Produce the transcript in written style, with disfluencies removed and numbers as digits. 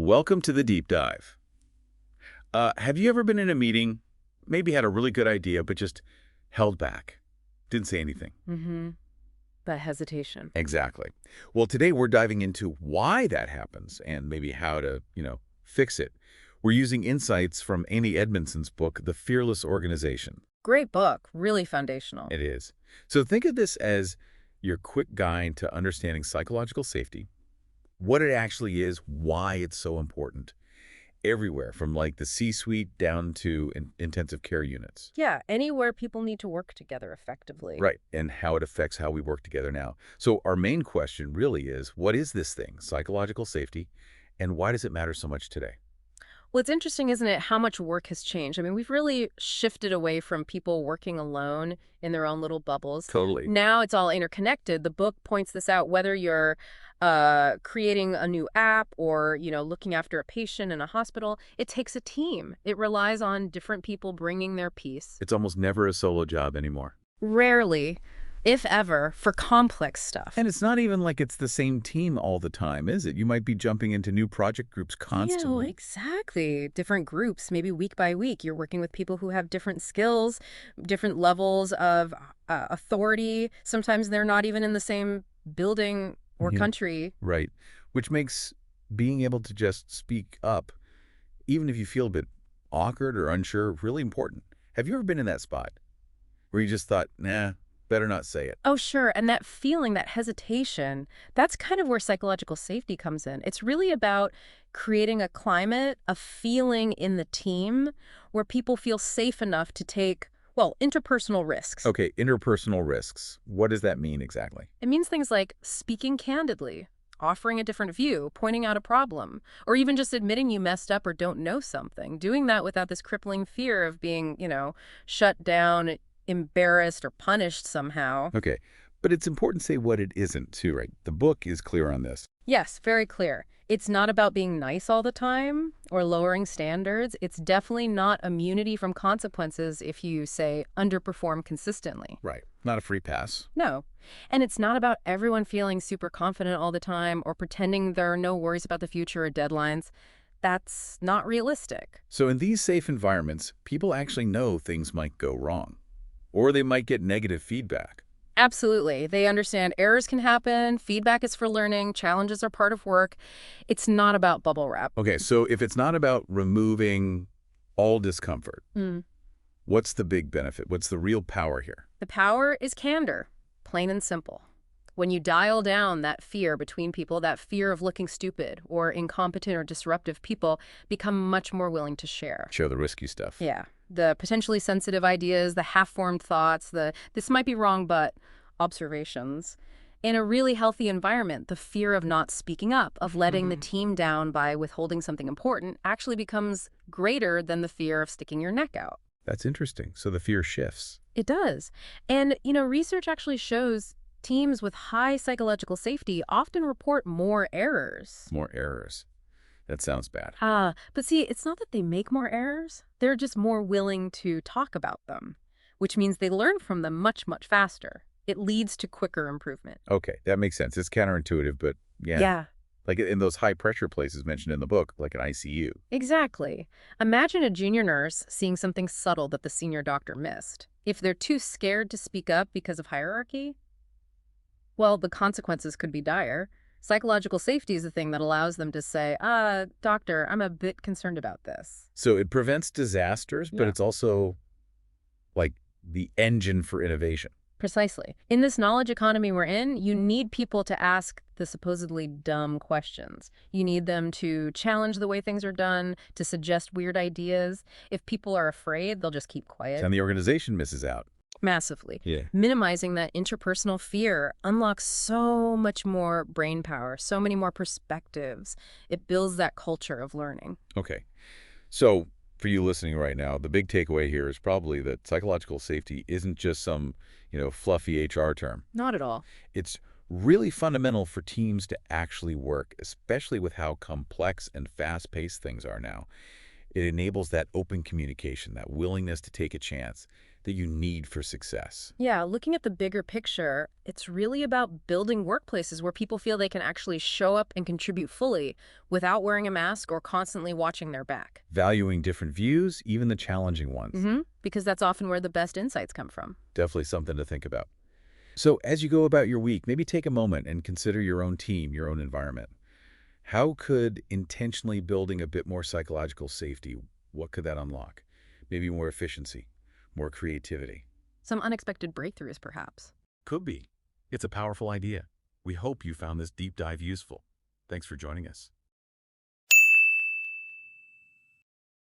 Welcome to the deep dive. Have you ever been in a meeting, maybe had a really good idea, but just held back? Didn't say anything. Mm-hmm. That hesitation. Exactly. Well, today we're diving into why that happens and maybe how to, fix it. We're using insights from Amy Edmondson's book, The Fearless Organization. Great book. Really foundational. It is. So think of this as your quick guide to understanding psychological safety, what it actually is, why it's so important, everywhere from like the C-suite down to intensive care units. Yeah, anywhere people need to work together effectively. Right, and how it affects how we work together now. So our main question really is, what is this thing, psychological safety, and why does it matter so much today? Well, it's interesting, isn't it, how much work has changed? I mean, we've really shifted away from people working alone in their own little bubbles. Totally. Now it's all interconnected. The book points this out, whether you're creating a new app or, looking after a patient in a hospital. It takes a team. It relies on different people bringing their piece. It's almost never a solo job anymore. Rarely, if ever, for complex stuff. And it's not even like it's the same team all the time, is it? You might be jumping into new project groups constantly. Yeah, exactly. Different groups, maybe week by week. You're working with people who have different skills, different levels of authority. Sometimes they're not even in the same building or Yeah. country. Right. Which makes being able to just speak up, even if you feel a bit awkward or unsure, really important. Have you ever been in that spot where you just thought, nah, better not say it? Oh, sure. And that feeling, that hesitation, that's kind of where psychological safety comes in. It's really about creating a climate, a feeling in the team where people feel safe enough to take, well, interpersonal risks. Okay, interpersonal risks. What does that mean exactly? It means things like speaking candidly, offering a different view, pointing out a problem, or even just admitting you messed up or don't know something. Doing that without this crippling fear of being, shut down, embarrassed, or punished somehow. Okay, but it's important to say what it isn't too, right? The book is clear on this. Yes, very clear. It's not about being nice all the time or lowering standards. It's definitely not immunity from consequences if you, say, underperform consistently. Right. Not a free pass. No. And it's not about everyone feeling super confident all the time or pretending there are no worries about the future or deadlines. That's not realistic. So in these safe environments, people actually know things might go wrong, or they might get negative feedback. Absolutely. They understand errors can happen, feedback is for learning, challenges are part of work. It's not about bubble wrap. Okay, so if it's not about removing all discomfort, Mm. what's the big benefit? What's the real power here? The power is candor, plain and simple. When you dial down that fear between people, that fear of looking stupid or incompetent or disruptive, people become much more willing to share. Show the risky stuff. Yeah. The potentially sensitive ideas, the half-formed thoughts, this might be wrong, but observations. In a really healthy environment, the fear of not speaking up, of letting the team down by withholding something important, actually becomes greater than the fear of sticking your neck out. That's interesting. So the fear shifts. It does. And, research actually shows teams with high psychological safety often report more errors. More errors. That sounds bad. But see, it's not that they make more errors. They're just more willing to talk about them, which means they learn from them much, much faster. It leads to quicker improvement. Okay, that makes sense. It's counterintuitive, but yeah. Yeah, Like in those high-pressure places mentioned in the book, like an ICU. exactly. Imagine a junior nurse seeing something subtle that the senior doctor missed. If they're too scared to speak up because of hierarchy, well, the consequences could be dire. Psychological safety is the thing that allows them to say, doctor, I'm a bit concerned about this. So it prevents disasters, but Yeah. it's also like the engine for innovation. Precisely. In this knowledge economy we're in, you need people to ask the supposedly dumb questions. You need them to challenge the way things are done, to suggest weird ideas. If people are afraid, they'll just keep quiet. And the organization misses out. Massively. Yeah. Minimizing that interpersonal fear unlocks so much more brain power, so many more perspectives. It builds that culture of learning. Okay. So for you listening right now, the big takeaway here is probably that psychological safety isn't just some, fluffy HR term. Not at all. It's really fundamental for teams to actually work, especially with how complex and fast-paced things are now. It enables that open communication, that willingness to take a chance, that you need for success. Yeah, looking at the bigger picture, it's really about building workplaces where people feel they can actually show up and contribute fully without wearing a mask or constantly watching their back. Valuing different views, even the challenging ones. Because that's often where the best insights come from. Definitely something to think about. So as you go about your week, maybe take a moment and consider your own team, your own environment. How could intentionally building a bit more psychological safety, what could that unlock? Maybe more efficiency, more creativity. Some unexpected breakthroughs, perhaps. Could be. It's a powerful idea. We hope you found this deep dive useful. Thanks for joining us.